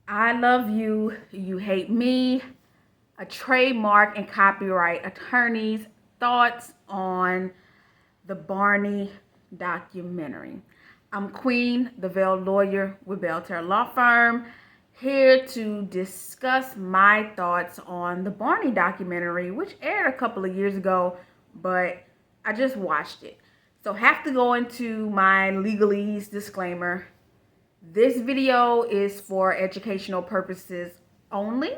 I love you, you hate me, a trademark and copyright attorney's thoughts on the Barney documentary. I'm Queen, the veiled lawyer with Belter Law Firm, here to discuss my thoughts on the Barney documentary, which aired a couple of years ago, but I just watched it. So have to go into my legalese disclaimer. This video is for educational purposes only.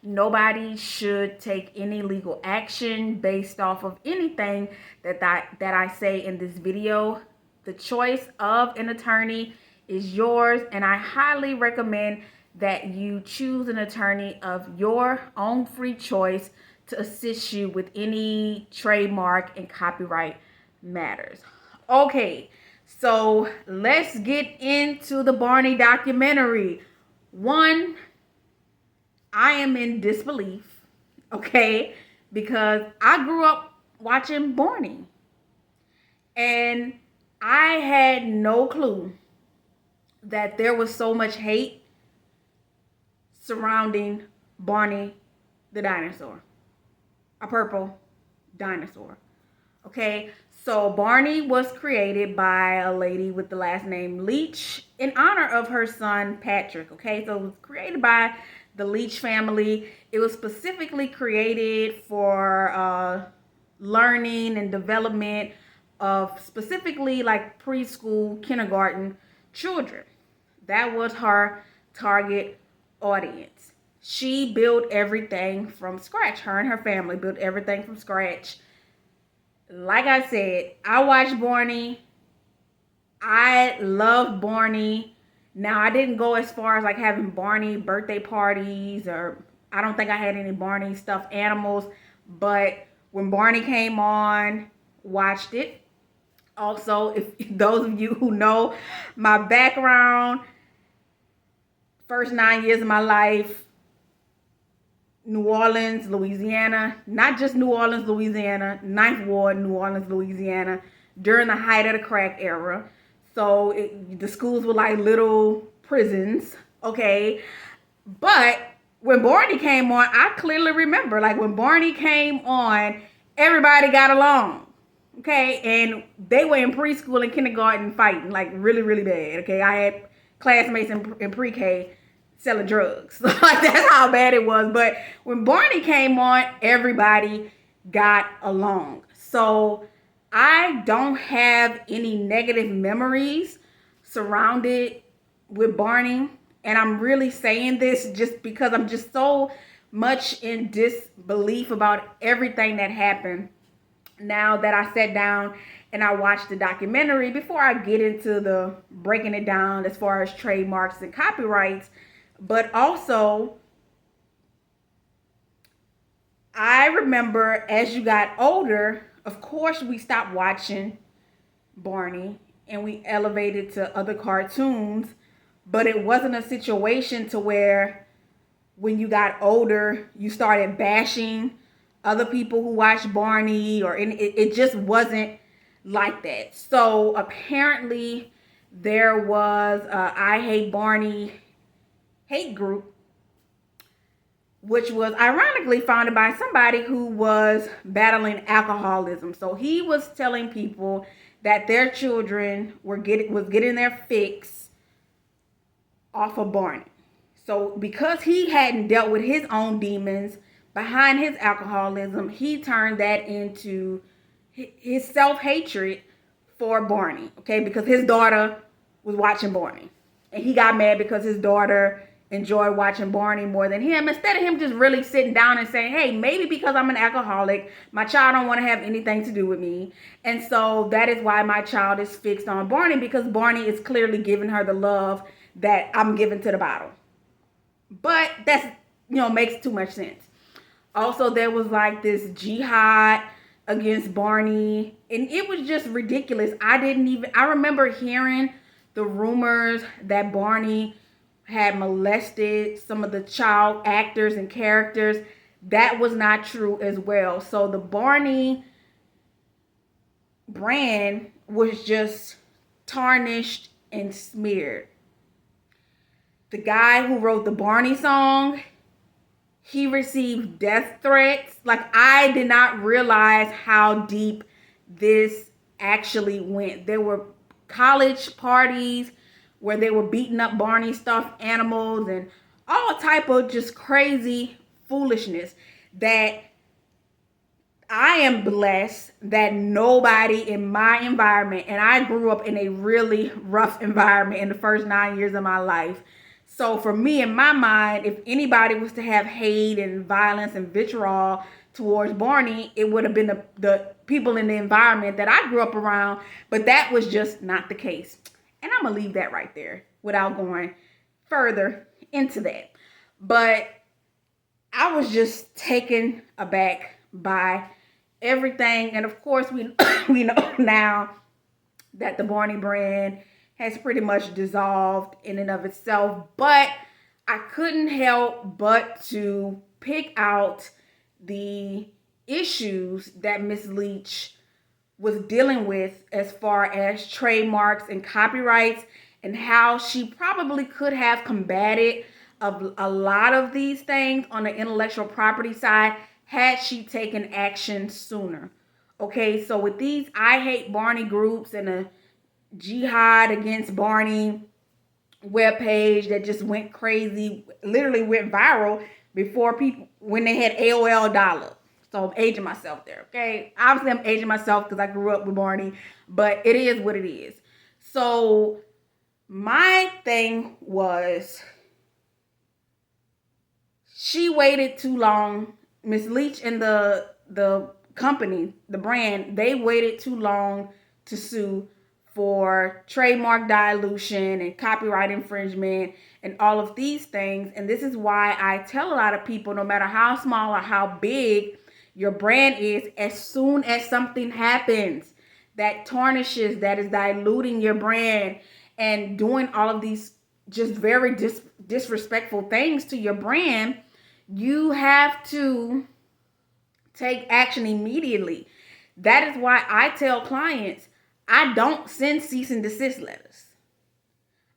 Nobody should take any legal action based off of anything that I say in this video. The choice of an attorney is yours, and I highly recommend that you choose an attorney of your own free choice to assist you with any trademark and copyright matters. Okay, so let's get into the Barney documentary. One, I am in disbelief, okay, because I grew up watching Barney and I had no clue that there was so much hate surrounding Barney the dinosaur, a purple dinosaur. Okay, so Barney was created by a lady with the last name Leach in honor of her son Patrick. Okay, so it was created by the Leach family. It was specifically created for learning and development of specifically like preschool, kindergarten children. That was her target audience. She built everything from scratch. Her and her family built everything from scratch. Like I said, I watched Barney. I loved Barney. Now, I didn't go as far as like having Barney birthday parties, or I don't think I had any Barney stuffed animals. But when Barney came on, watched it. Also, if those of you who know my background, first 9 years of my life, New Orleans, Louisiana, not just New Orleans, Louisiana, Ninth Ward, New Orleans, Louisiana, during the height of the crack era. So the schools were like little prisons, okay? But when Barney came on, I clearly remember, like when Barney came on, everybody got along, okay? And they were in preschool and kindergarten fighting, like really, really bad, okay? I had classmates in pre-K selling drugs. Like that's how bad it was. But when Barney came on, everybody got along. So I don't have any negative memories surrounded with Barney. And I'm really saying this just because I'm just so much in disbelief about everything that happened. Now that I sat down and I watched the documentary, before I get into the breaking it down as far as trademarks and copyrights, but also, I remember as you got older, of course, we stopped watching Barney and we elevated to other cartoons. But it wasn't a situation to where when you got older, you started bashing other people who watched Barney, or it just wasn't like that. So apparently, there was I Hate Barney hate group, which was ironically founded by somebody who was battling alcoholism. So he was telling people that their children was getting their fix off of Barney. So because he hadn't dealt with his own demons behind his alcoholism, he turned that into his self-hatred for Barney, okay? Because his daughter was watching Barney. And he got mad because his daughter enjoyed watching Barney more than him, instead of him just really sitting down and saying, hey, maybe because I'm an alcoholic, my child don't want to have anything to do with me. And so that is why my child is fixed on Barney, because Barney is clearly giving her the love that I'm giving to the bottle. But that's, makes too much sense. Also, there was like this jihad against Barney, and it was just ridiculous. I remember hearing the rumors that Barney had molested some of the child actors and characters. That was not true as well. So the Barney brand was just tarnished and smeared. the guy who wrote the Barney song, he received death threats. Like, I did not realize how deep this actually went. There were college parties where they were beating up Barney stuffed animals and all type of just crazy foolishness that I am blessed that nobody in my environment, and I grew up in a really rough environment in the first 9 years of my life. So for me, in my mind, if anybody was to have hate and violence and vitriol towards Barney, it would have been the people in the environment that I grew up around. But that was just not the case. And I'm going to leave that right there without going further into that. But I was just taken aback by everything. And of course, we know now that the Barney brand has pretty much dissolved in and of itself. But I couldn't help but to pick out the issues that Miss Leach was dealing with as far as trademarks and copyrights, and how she probably could have combated a lot of these things on the intellectual property side had she taken action sooner. Okay, so with these I Hate Barney groups and a Jihad Against Barney webpage that just went crazy, literally went viral before people, when they had AOL dial-up. So I'm aging myself there, okay? Obviously, I'm aging myself because I grew up with Barney, but it is what it is. So my thing was, she waited too long. Miss Leach and the company, the brand, they waited too long to sue for trademark dilution and copyright infringement and all of these things. And this is why I tell a lot of people, no matter how small or how big your brand is, as soon as something happens that tarnishes, that is diluting your brand and doing all of these just very disrespectful things to your brand, you have to take action immediately. That is why I tell clients, I don't send cease and desist letters.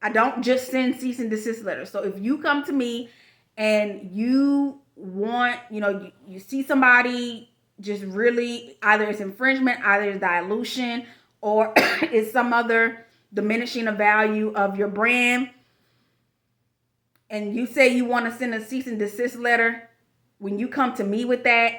I don't just send cease and desist letters. So if you come to me and you want, you see somebody just really, either it's infringement, either it's dilution, or it's some other diminishing of value of your brand, and you say you want to send a cease and desist letter, when you come to me with that,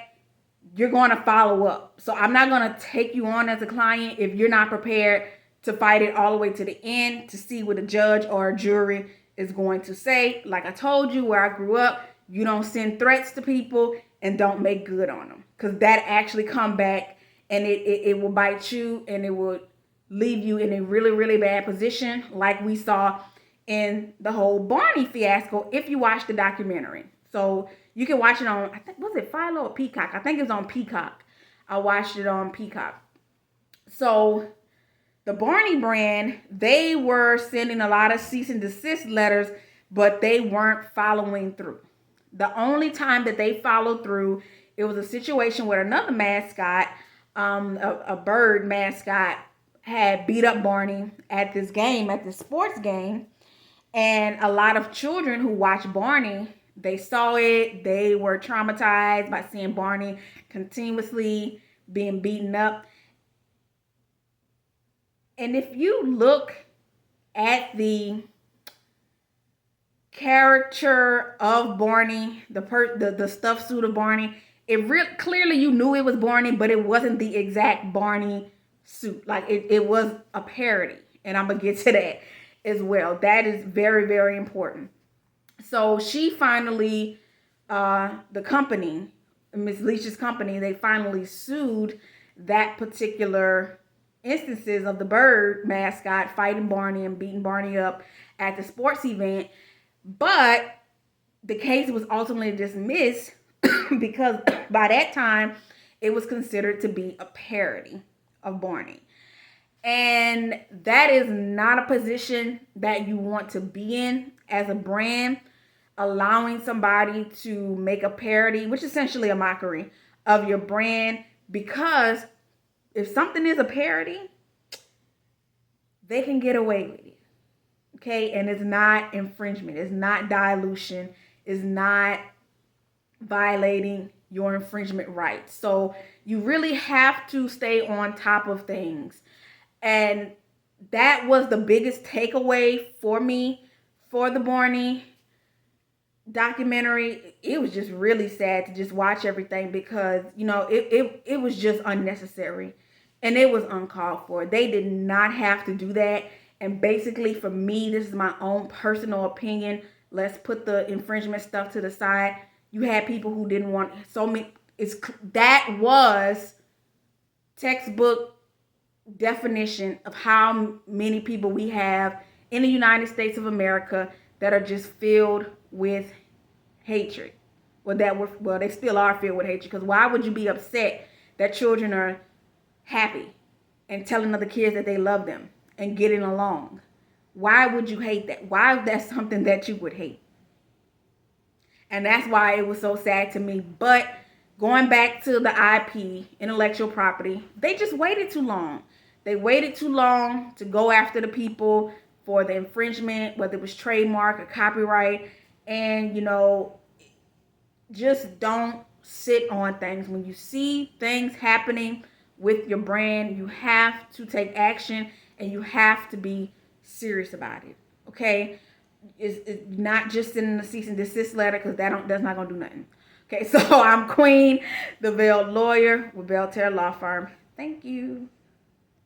you're going to follow up. So I'm not going to take you on as a client if you're not prepared to fight it all the way to the end to see what a judge or a jury is going to say. Like I told you, where I grew up, you don't send threats to people and don't make good on them, because that actually come back and it will bite you, and it will leave you in a really, really bad position, like we saw in the whole Barney fiasco if you watch the documentary. So you can watch it on, I think, was it Philo or Peacock? I think it was on Peacock. I watched it on Peacock. So the Barney brand, they were sending a lot of cease and desist letters, but they weren't following through. The only time that they followed through, it was a situation where another mascot, a bird mascot, had beat up Barney at this game, at this sports game. And a lot of children who watched Barney, they saw it. They were traumatized by seeing Barney continuously being beaten up. And if you look at the character of Barney, the stuffed suit of Barney, clearly you knew it was Barney, but it wasn't the exact Barney suit. Like it was a parody, and I'm gonna get to that as well. That is very, very important. So she finally, the company, Miss Leach's company, they finally sued that particular instances of the bird mascot fighting Barney and beating Barney up at the sports event. But the case was ultimately dismissed because by that time it was considered to be a parody of Barney. And that is not a position that you want to be in as a brand, allowing somebody to make a parody, which is essentially a mockery of your brand, because if something is a parody, they can get away with it. Okay, and it's not infringement, it's not dilution, it's not violating your infringement rights. So you really have to stay on top of things. And that was the biggest takeaway for me for the Barney documentary. It was just really sad to just watch everything because, it was just unnecessary and it was uncalled for. They did not have to do that. And basically, for me, this is my own personal opinion. Let's put the infringement stuff to the side. You had people who didn't want so many. That was textbook definition of how many people we have in the United States of America that are just filled with hatred. Well, they still are filled with hatred, because why would you be upset that children are happy and telling other kids that they love them and getting along? Why would you hate that? Why is that something that you would hate? And that's why it was so sad to me. But going back to the IP, intellectual property, they just waited too long. They waited too long to go after the people for the infringement, whether it was trademark or copyright. And, just don't sit on things. When you see things happening with your brand, you have to take action and you have to be serious about it. Okay? It's not just in the cease and desist letter, because that's not going to do nothing. Okay, so I'm Queen, the Veiled Lawyer with Belterra Law Firm. Thank you.